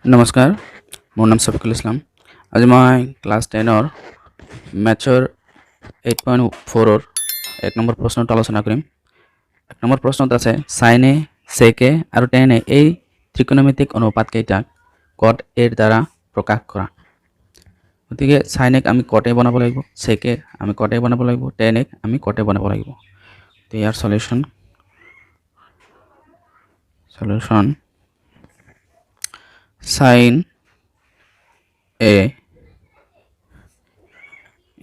नमस्कार मोर नाम सफिकुल इस्लाम। आज मैं क्लास 10 मैथर 8.4 एक नम्बर प्रश्न आलोचना करिम। एक नम्बर प्रश्न आछे sin a sec a और tan a এই त्रिकोणमितिक अनुपात केइटाक cot a द्वारा प्रकाश करा। गतिके sin a आमी cot a बनाब लागिब, sec a आमी cot a बनाब लागिब, tan a आमी cot a बनाब लागिब। तो यार solution sin a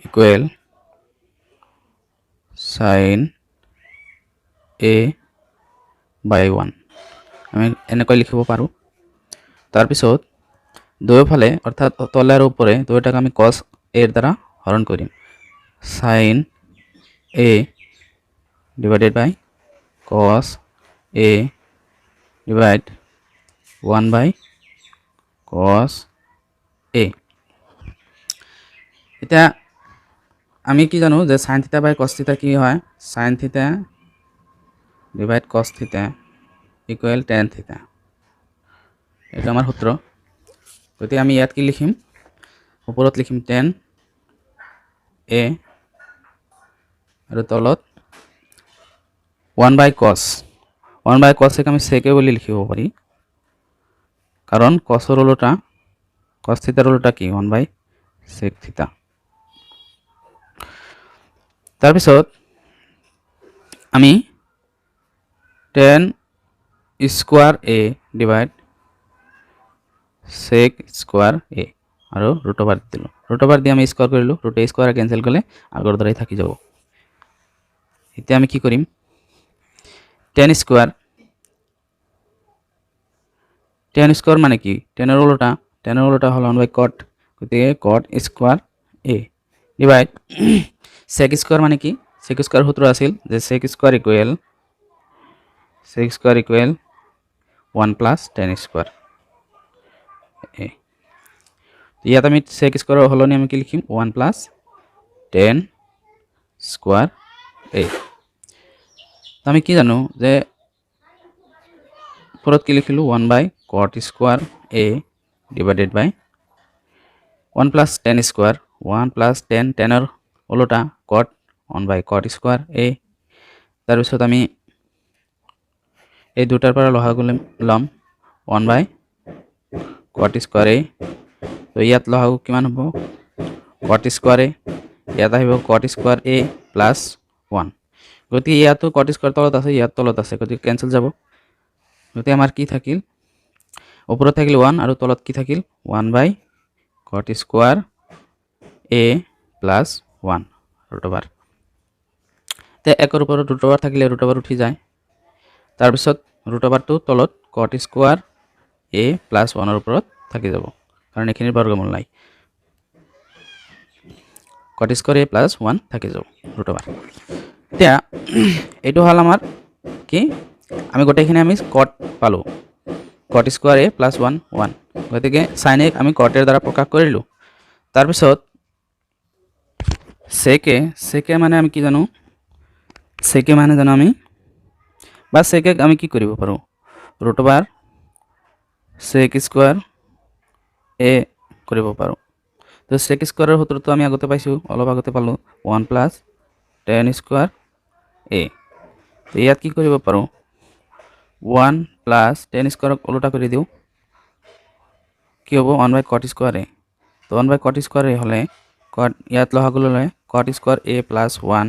equal sin a by 1 আমি এনেকৈ লিখিব পাৰো। তাৰ পিছত দুয়োফালে অৰ্থাৎ তলে আৰু ওপৰে দুয়োটাক আমি cos a এৰ দ্বাৰা হৰণ কৰিম। sin a divided by cos a divide 1 by cos a। এটা আমি কি জানো যে sin theta by cos theta কি হয়, sin theta divide cos theta equal tan theta। এটা আমাৰ সূত্ৰ। গতিকে আমি ইয়াত কি লিখিম, ওপৰত লিখিম tan a আৰু তলত 1 by cos এক আমি sec a বুলি লিখিব পাৰি, কাৰণ cos ৰ উল্টা cos theta ৰ উল্টা কি 1 by sec theta। তাৰ পিছত আমি tan square a divide sec square a আৰু root over দিলো। root over দি আমি স্কয়াৰ কৰিলো, root a square ক্যান্সেল কৰিলে আগৰ দৰেই থাকি যাব। এতিয়া আমি কি কৰিম, tan square মানে কি, tan ৰ উল্টা হল 1 by cot, গতিকে cot square a divide sec square মানে কি, sec square সূত্র আছিল যে sec square equal 1 plus tan square a। ইয়াত আমি sec square হলনি আমি কি লিখিম 1 plus tan square a। আমি কি জানো যে পৰত কি লিখিলো 1 by cot square a divided by 1 plus tan square 1 plus tan ৰ উল্টা cot 1 by cot square a। তাৰ পিছত আমি এই দুটাৰ পৰা লসাগু লম 1 by cot square a। তো ইয়াত লসাগু কিমান হ'ব, cot square a, ইয়াত আহিব cot square a plus 1। গতিকে ইয়াতো cot square তলত আছে, ইয়াত তলত আছে, গতিকে ক্যান্সেল যাব। গতিকে আমাৰ কি থাকিল, ওপৰত থাকিল 1 আৰু তলত কি থাকিল 1 by cot square a plus 1 root over। তে একৰ ওপৰত root over থাকিলে root over উঠি যায়। তাৰ পিছত root over টো তলত cot square a plus 1 ৰ ওপৰত থাকি যাব, কাৰণ এখিনিৰ বৰ্গমূল নাই। cot square a plus 1 থাকি যাব root over। এতিয়া এইটো হল আমাৰ কি, আমি গোটেইখিনি আমি cot পালো, cot square a plus 1 1। গতিকে sin a আমি cot এর দ্বারা প্রকাশ কৰিলো। তাৰ পিছত sec a মানে আমি কি জানো, sec a মানে জানো আমি বা sec a আমি কি কৰিব পাৰো root over sec square a কৰিব পাৰো। তো sec square এর সূত্রটো আমি আগতে পাইছো, অলপ আগতে পালো 1 plus tan square a। তো ইয়াত কি কৰিব পাৰো 1 plus tan square উল্টা কৰি দিও, কি হ'ব 1 by cot square a। তো 1 by cot square a হলে cot ইয়াত লসাগু ললে cot square a plus 1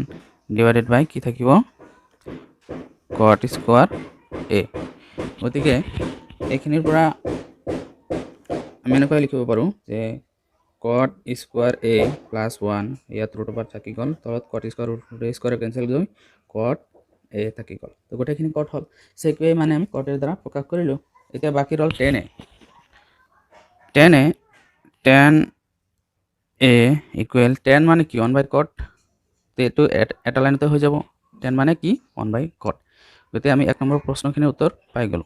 divided by কি থাকিব cot square a। গতিকে এইখিনিৰ পৰা আমি এনেকৈ লিখিব পাৰো যে cot square a plus 1 ইয়াত root over থাকি গল, তলত cot square ক্যান্সেল হৈ cot a থাকি গল। তো গোটেইখিনি cot হল, sec a মানে আমি cot এর দ্বারা প্রকাশ কৰিলো। এতিয়া বাকি রল tan a equal tan মানে কি 1 by cot, তো এটো এটা লাইনতে হৈ যাব, tan মানে কি 1 by cot। গতিকে আমি 1 নম্বৰ প্ৰশ্নখিনিৰ উত্তৰ পাই গলো।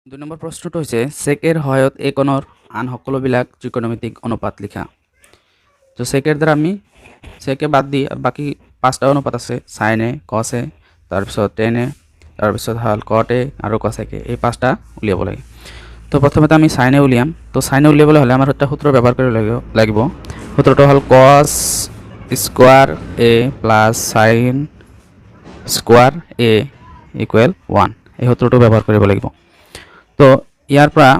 2 নম্বৰ প্ৰশ্নটো হৈছে sec এৰ সহায়ত a কোণৰ আন সকলোবিলাক ত্ৰিকোণমিতিক অনুপাত লিখা। তো sec এৰ দ্বাৰা আমি sec এ বাদ দি বাকি 5টা অনুপাত আছে sin a cos a তাৰ পিছত tan a তাৰ পিছত হল cot a আৰু cos a, এই 5টা উলিয়াব লাগে। তো প্ৰথমতে আমি সাইনে উলিয়াম। তো সাইনে উলিয়াবলৈ হ'লে আমাৰ এটা সূত্ৰ ব্যৱহাৰ কৰিব লাগিব। সূত্ৰটো হ'ল cos square a plus sin square a equal 1। এই সূত্ৰটো ব্যৱহাৰ কৰিব লাগিব। তো ইয়াৰ পৰা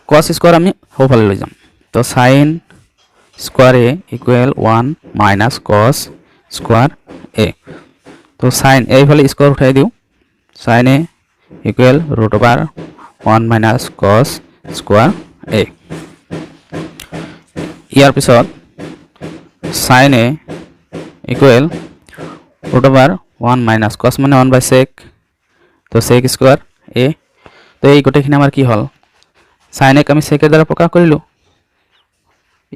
cos স্কোয়াৰ আমি সোঁফালে লৈ যাম। তো sin square a equal 1 minus cos square a। তো sin এইফালে স্কোয়াৰ উঠাই দিওঁ। sin a equal √1 minus cos square a। ইয়াৰ পিছত sin a equal √1 minus cos মানে 1 বাই sec। তো sec স্কোয়াৰ a। তো এই গোটেইখিনি আমাৰ কি হ'ল, sin a আমি sec দ্বাৰা প্ৰকাশ কৰিলোঁ।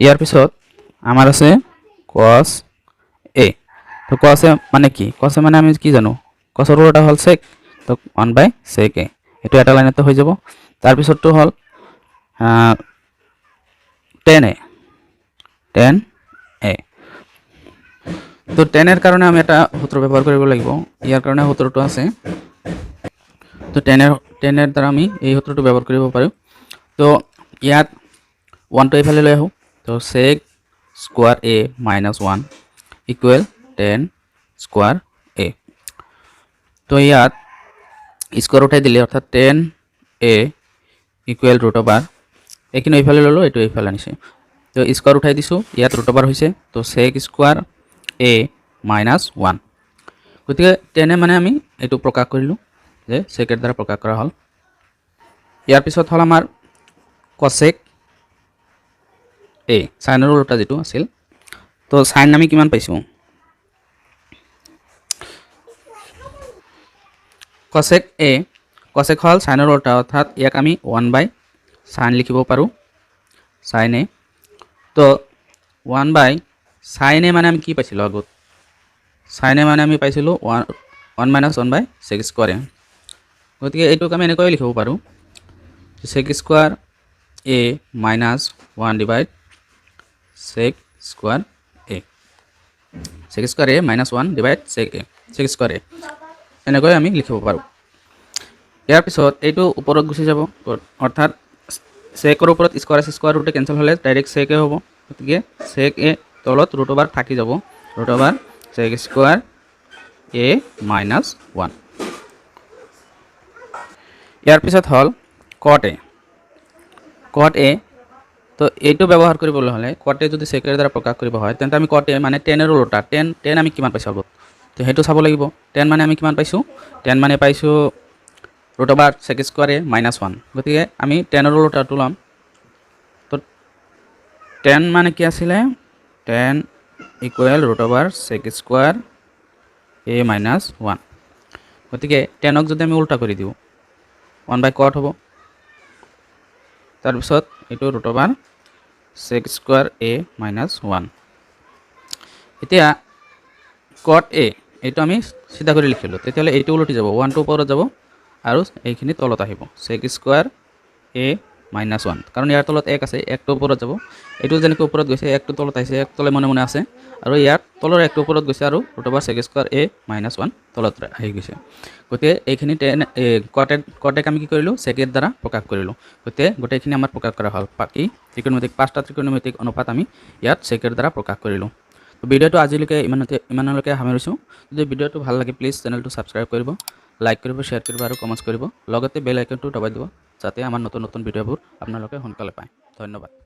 ইয়াৰ পিছত আমাৰ আছে cos a। তো cos a মানে কি, cos a মানে আমি কি জানো, cos ৰ উল্টা হ'ল sec। তো 1 বাই sec a, এইটো এটা লাইনতে হৈ যাব। তাৰপিছতটো হ'ল tan a। তো tan এৰ কাৰণে আমি এটা সূত্ৰ ব্যৱহাৰ কৰিব লাগিব। ইয়াৰ কাৰণে সূত্ৰটো আছে। তো tan এৰ দ্বাৰা আমি এই সূত্ৰটো ব্যৱহাৰ কৰিব পাৰোঁ। তো ইয়াত 1 টো এইফালে লৈ আহোঁ। তো sec square a minus 1 equal tan square a। তো ইয়াত স্কোয়াৰ উঠাই দিলে অৰ্থাৎ tan a ইকুৱেল √, এইখিনি এইফালে ল'লোঁ, এইটো এইফালে আনিছে। তো স্কোয়ার উঠাই দিছোঁ, ইয়াত √, হৈছে। তো sec স্কোয়ার a মাইনাস 1। গতিকে tan মানে আমি এইটো প্ৰকাশ কৰিলোঁ যে sec এৰ দ্বাৰা প্ৰকাশ কৰা হ'ল। ইয়াৰ পিছত হ'ল আমাৰ cosec a, সাইনৰ উল্টা যেটো আছিল। তো সাইন আমি কিমান পাইছোঁ, cosec a, cosec হ'ল সাইনৰ উল্টা, অৰ্থাৎ ইয়াক আমি 1 বাই সাইন লিখিব পাৰোঁ, sin a। তো 1 বাই sin a মানে আমি কি পাইছিলোঁ আগত, sin a মানে আমি পাইছিলোঁ 1 minus 1 by sec square a। গতিকে এইটোক আমি এনেকৈ লিখিব পাৰোঁ, sec square a minus 1 divide sec square a, sec square a minus 1 divide sec square a, এনেকৈ আমি লিখিব পাৰোঁ। ইয়াৰ পিছত এইটো ওপৰত গুচি যাব, অৰ্থাৎ সেকৰ ওপৰত স্কোয়াৰ আছে, স্কোয়াৰ ৰুটে কেনসেল হ'লে ডাইৰেক্ট sec a হ'ব। গতিকে sec a তলত √, থাকি যাব √, sec স্কোয়ার a মাইনাস 1। ইয়াৰ পিছত হ'ল cot a। cot a, তো এইটো ব্যৱহাৰ কৰিবলৈ হ'লে cot a যদি sec এৰ দ্বাৰা প্ৰকাশ কৰিব হয়, তেন্তে আমি cot a মানে tan এর উল্টা, tan আমি কিমান পাইছোঁ আগত, তো সেইটো চাব লাগিব। tan মানে আমি কিমান পাইছোঁ, tan মানে পাইছোঁ √, sec স্কোয়ার a মাইনাস 1। গতিকে আমি tan এর উল্টাটো ল'ম। তো tan মানে কি আছিলে, tan equal √, sec square a minus 1। গতিকে tan যদি আমি উল্টা কৰি দিওঁ 1 বাই cot হ'ব। তাৰপিছত এইটো √, sec স্কোয়াৰ a মাইনাস 1। এতিয়া cot a এইটো আমি সিধা কৰি লিখিলোঁ, তেতিয়াহ'লে এইটো উলটি যাব, 1 টো ওপৰত যাব আৰু এইখিনি তলত আহিব, sec স্কোয়াৰ a মাইনাস 1। কাৰণ ইয়াৰ তলত 1 আছে, 1 টো ওপৰত যাব। এইটো যেনেকৈ ওপৰত গৈছে 1 টো তলত আহিছে, 1 তলে মনে মনে আছে, আৰু ইয়াৰ তলৰ 1 টো ওপৰত গৈছে আৰু √, sec স্কোয়ার a মাইনাস 1 তলত আহি গৈছে। গতিকে এইখিনি cot আমি কি কৰিলোঁ, sec এৰ দ্বাৰা প্ৰকাশ কৰিলোঁ। গতিকে গোটেইখিনি আমাৰ প্ৰকাশ কৰা হ'ল। বাকী ত্ৰিকোণমিতিক 5টা ত্ৰিকোণমিতিক অনুপাত আমি ইয়াত sec এৰ দ্বাৰা প্ৰকাশ কৰিলোঁ। তো ভিডিঅ'টো আজিলৈকে ইমানলৈকে সামৰিছোঁ। যদি ভিডিঅ'টো ভাল লাগে প্লিজ চেনেলটো ছাবস্ক্ৰাইব কৰিব, লাইক কৰিব, শ্বেয়াৰ কৰিব আৰু কমেণ্টছ কৰিব। লগতে বেল আইকনটো দবাই দিব, যাতে আমাৰ নতুন নতুন ভিডিঅ'বোৰ আপোনালোকে সোনকালে পায়। ধন্যবাদ।